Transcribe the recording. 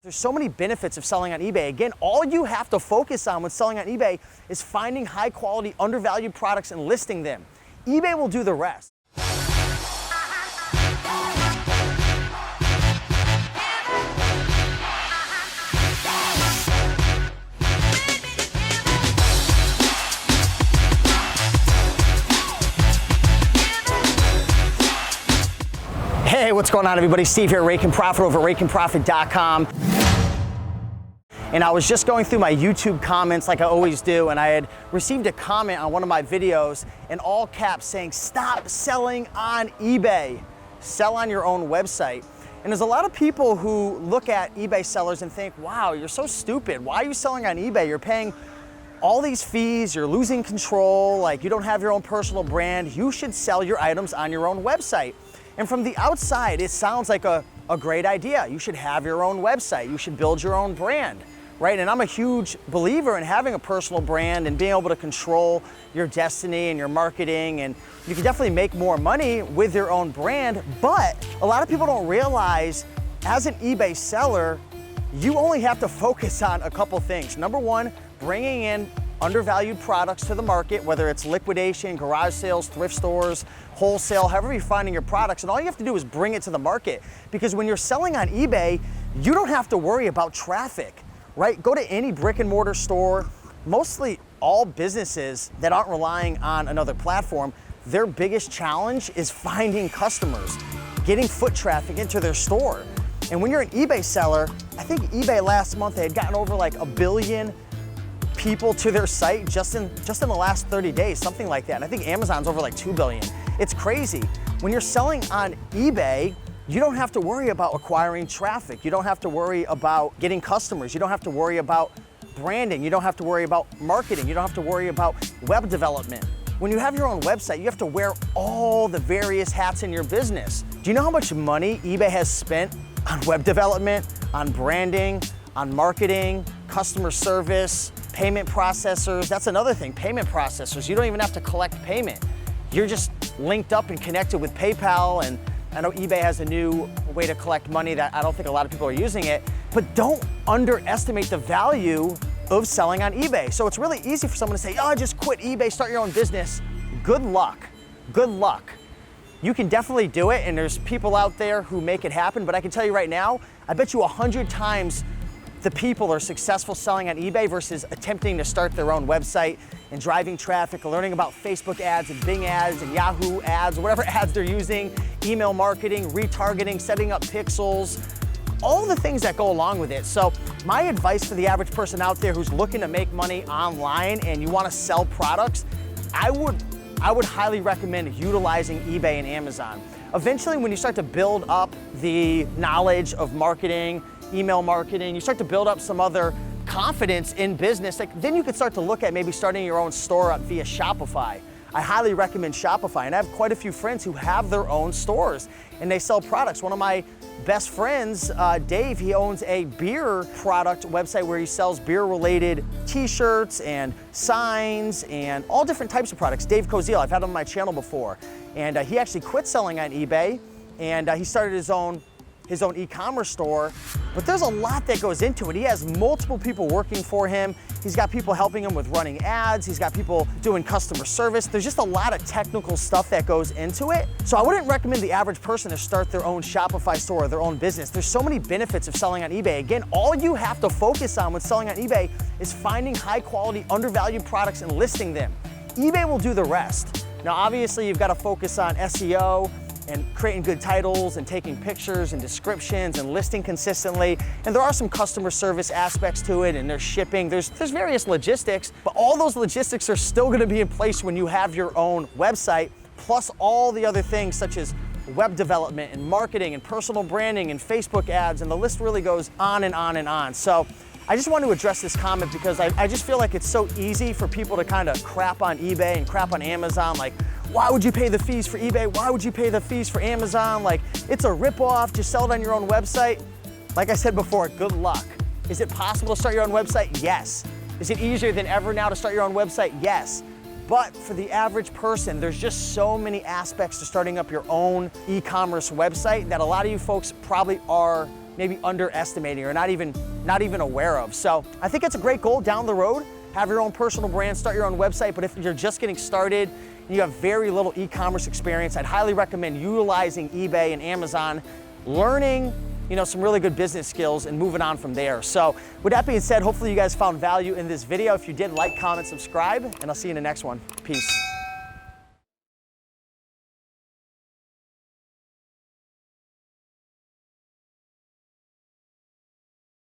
There's so many benefits of selling on eBay. Again, all you have to focus on when selling on eBay is finding high quality, undervalued products and listing them. eBay will do the rest. Hey, what's going on, everybody? Steve here, Raiken Profit over at RaikenProfit.com. And I was just going through my YouTube comments like I always do, and I had received a comment on one of my videos in all caps saying, stop selling on eBay, sell on your own website. And there's a lot of people who look at eBay sellers and think, wow, you're so stupid. Why are you selling on eBay? You're paying all these fees, you're losing control, like you don't have your own personal brand. You should sell your items on your own website. And from the outside, it sounds like a great idea. You should have your own website. You should build your own brand, right? And I'm a huge believer in having a personal brand and being able to control your destiny and your marketing. And you can definitely make more money with your own brand. But a lot of people don't realize, as an eBay seller, you only have to focus on a couple things. Number one, bringing in undervalued products to the market, whether it's liquidation, garage sales, thrift stores, wholesale, however you're finding your products. And all you have to do is bring it to the market. Because when you're selling on eBay, you don't have to worry about traffic, right? Go to any brick and mortar store. Mostly all businesses that aren't relying on another platform, their biggest challenge is finding customers, getting foot traffic into their store. And when you're an eBay seller, I think eBay last month, they had gotten over like 1 billion people to their site just in the last 30 days, something like that. And I think Amazon's over like 2 billion. It's crazy. When you're selling on eBay, you don't have to worry about acquiring traffic. You don't have to worry about getting customers. You don't have to worry about branding. You don't have to worry about marketing. You don't have to worry about web development. When you have your own website, you have to wear all the various hats in your business. Do you know how much money eBay has spent on web development, on branding, on marketing, customer service, payment processors? That's another thing, payment processors. You don't even have to collect payment. You're just linked up and connected with PayPal, and I know eBay has a new way to collect money that I don't think a lot of people are using it, but don't underestimate the value of selling on eBay. So it's really easy for someone to say, oh, just quit eBay, start your own business. Good luck, good luck. You can definitely do it, and there's people out there who make it happen, but I can tell you right now, I bet you 100 times the people are successful selling on eBay versus attempting to start their own website and driving traffic, learning about Facebook ads and Bing ads and Yahoo ads, whatever ads they're using, email marketing, retargeting, setting up pixels, all the things that go along with it. So my advice for the average person out there who's looking to make money online and you want to sell products, I would highly recommend utilizing eBay and Amazon. Eventually, when you start to build up the knowledge of marketing, email marketing, you start to build up some other confidence in business, like, then you could start to look at maybe starting your own store up via Shopify. I highly recommend Shopify, and I have quite a few friends who have their own stores and they sell products. One of my best friends, Dave, he owns a beer product website where he sells beer-related t-shirts and signs and all different types of products. Dave Koziel, I've had him on my channel before, and he actually quit selling on eBay, and he started his own e-commerce store, but there's a lot that goes into it. He has multiple people working for him. He's got people helping him with running ads. He's got people doing customer service. There's just a lot of technical stuff that goes into it. So I wouldn't recommend the average person to start their own Shopify store or their own business. There's so many benefits of selling on eBay. Again, all you have to focus on when selling on eBay is finding high quality, undervalued products and listing them. eBay will do the rest. Now, obviously, you've got to focus on SEO and creating good titles and taking pictures and descriptions and listing consistently. And there are some customer service aspects to it, and there's shipping, there's various logistics, but all those logistics are still gonna be in place when you have your own website, plus all the other things such as web development and marketing and personal branding and Facebook ads, and the list really goes on and on and on. So I just want to address this comment because I just feel like it's so easy for people to kind of crap on eBay and crap on Amazon, like, why would you pay the fees for eBay? Why would you pay the fees for Amazon? Like, it's a ripoff, just sell it on your own website. Like I said before, good luck. Is it possible to start your own website? Yes. Is it easier than ever now to start your own website? Yes. But for the average person, there's just so many aspects to starting up your own e-commerce website that a lot of you folks probably are maybe underestimating or not even aware of. So I think it's a great goal down the road. Have your own personal brand, start your own website, but if you're just getting started and you have very little e-commerce experience, I'd highly recommend utilizing eBay and Amazon, learning some really good business skills and moving on from there. So with that being said, hopefully you guys found value in this video. If you did, like, comment, subscribe, and I'll see you in the next one. Peace.